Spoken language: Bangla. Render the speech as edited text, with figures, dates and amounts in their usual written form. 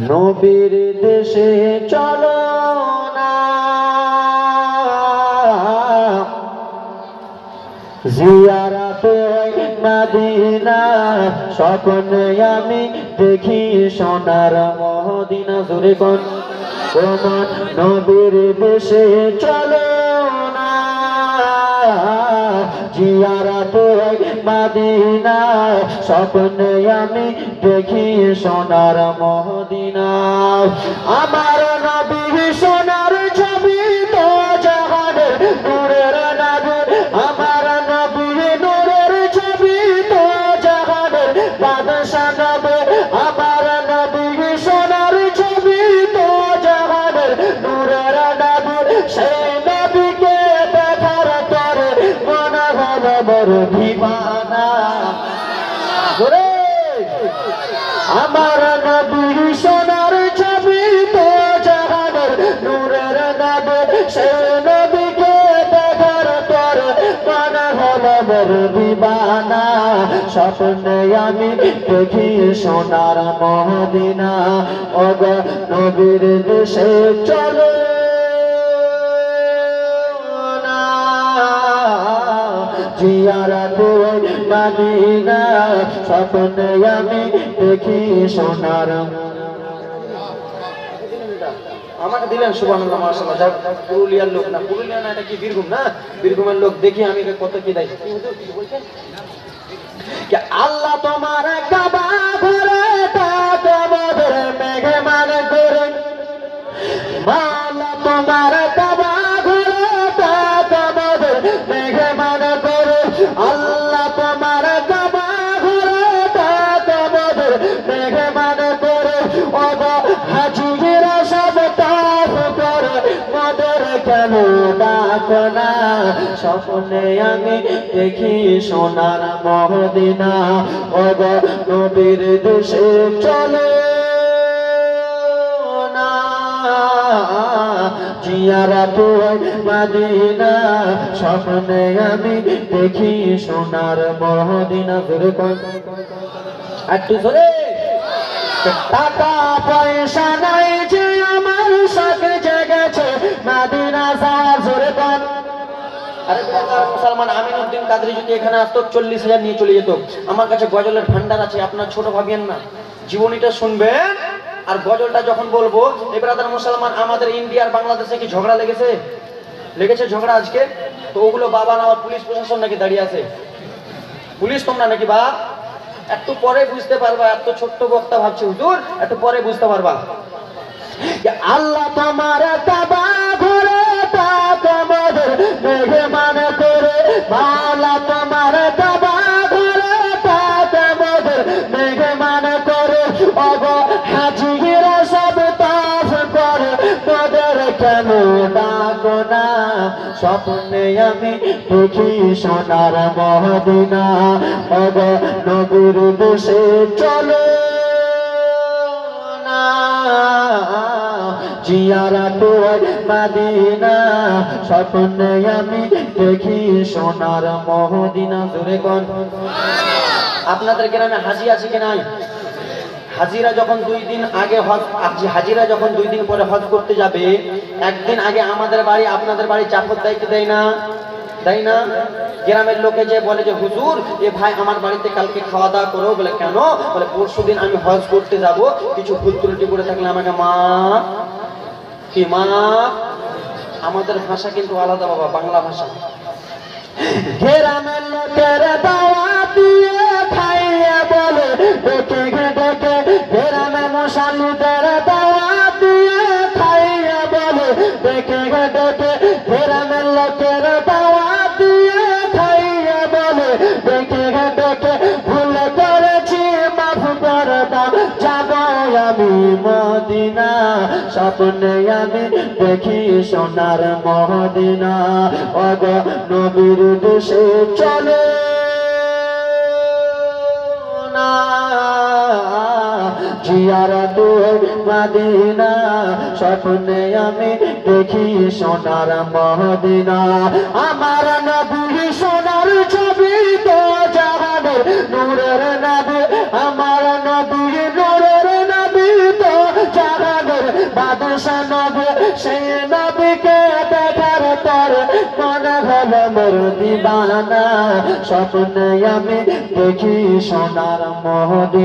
নবীর দেশে চলো না, জিয়ারাতে মদিনা, স্বপ্নে আমি দেখি সোনার মদিনা। জোরে কোন তোমার নবীর দেশে চলো না, জিয়ারাতে মদিনা, স্বপ্নে আমি দেখি সোনার মদিনা। আমার নবী সোনার ছবি তো জাহানের নূরের নবী, আমার নবী নূরের ছবি তো জাহানের বাদশা নবী, আমার নবী সোনার ছবি তো জাহানের নূরের নবী। সেই নবীকে দেখার পরে মন ভালো বড় দিবানা। আমার নবী সোনার ছবি তো জাহানের নূরের নবী, সেই নবীকে দেখার পরে মন হলো বড় দিবানা। স্বপ্নে আমি দেখি সোনার মদিনা, ওগো নবীর দেশে চলো না, জিয়ারাতে মদিনা, স্বপ্নে আমি দেখি সোনার। আমাকে দিলেন সুবহানাল্লাহ মাশাআল্লাহ। যাক, পুরুলিয়ার লোক না, পুরুলিয়া না, এটা কি বীরভূম না, বীরভূমের লোক। দেখি আমি কত কি দেয়। কি বলছেন? আল্লাহ তোমার কাবা ঘরে তাকবর মেহমান করে, আল্লাহ তোমার কাবা ঘরে তাকবর মেহমান করে, আল্লাহ তোমার কাবা ঘরে তাকবর মেহমান করে। ওগো হাজিরা সব তাফ করে, মদের কেন ডাকো না, স্বপ্নে আমি দেখি সোনার মদিনা। ওগো নবীর দেশে চলো না, জিয়ারাতে মদিনা, স্বপ্নে আমি দেখি সোনার মদিনা। জোরে কোন একটু জোরে। টাকা পয়সা নাই যে আমার শখ জেগেছে মদিনা যাওয়ার। জোরে কোন। আরে মুসলমান আমিনুদ্দিন কাদরি যদি এখানে আসতো 40,000 নিয়ে চলে যেত। আমার কাছে গজলের ভান্ডার আছে, আপনার ছোট ভাবিয়েন না, জীবনীটা শুনবেন আর গজলটা যখন বলবো। এবার মুসলমান আমাদের ইন্ডিয়া আর বাংলাদেশে কি ঝগড়া লেগেছে ঝগড়া আজকে? তো ওগুলো বাবা না পুলিশ প্রশাসন নাকি দাঁড়িয়ে আছে? পুলিশ তোমরা নাকি বা? একটু পরে বুঝতে পারবা, এত ছোট্ট বক্তা ভাবছি হুজুর, একটু পরে বুঝতে পারবা। আল্লাহ তোমার কাবা ঘরে তাকবর মেহমান করে, আল্লাহ তোমার কাবা ঘরে তাকবর মেহমান করে। ওগো হাজিরা সব তাফ করে, তোদের কেন ডাকো না, স্বপ্নে আমি দেখি সোনার মদিনা। ওগো নবীর দেশে চলো না, জিয়ারাতে মদিনা, স্বপ্নে আমি দেখি সোনার মদিনা। জোরে কোন। আপনাদের গ্রামে হাজি আছে কি নাই? হাজিরা যখন 2 দিন আগে হজ, হাজিরা যখন 2 দিন পরে হজ করতে যাবে, একদিন আগে আমাদের বাড়ি আপনাদের বাড়ি চাপত দেয় কি দেয় না? দেয় না? গ্রামের লোকে যে বলে যে হুজুর এ ভাই আমার বাড়িতে কালকে খাওয়া দাওয়া করো। বলে কেন? বলে পরশুদিন আমি হজ করতে যাব, কিছু ভুল ত্রুটি করে থাকলে আমাকে মাফ কি মাফ। আমাদের ভাষা কিন্তু আলাদা বাবা, বাংলা ভাষা। গ্রামের লোকের দাওয়াত দিয়ে খাইয়ে বলে ডেকে ডেকে, গ্রামে মশালিদের দাওয়াত দিয়ে খাইয়ে বলে ডেকে ডেকে, গ্রামের লোকের দাওয়াত দিয়ে খাইয়ে বলে ডেকে ডেকে। ভুল করেছি মাফ করে দাও, যাব আমি মদিনা, স্বপ্নে আমি দেখি সোনার মদিনা। ওগো নবীর দেশে চলো না, জিয়ারাতে মদিনা, স্বপ্নে আমি দেখি সোনার মদিনা। আমার নবী সোনার ছবি তো জাহানের নূরের নবী, আমার নবী নূরের নবী তো বাদশা নবী সেই নবীকে দেখার পর মনে হলো মোর দিবানা স্বপ্নে আমি দেখি সোনার মদিনা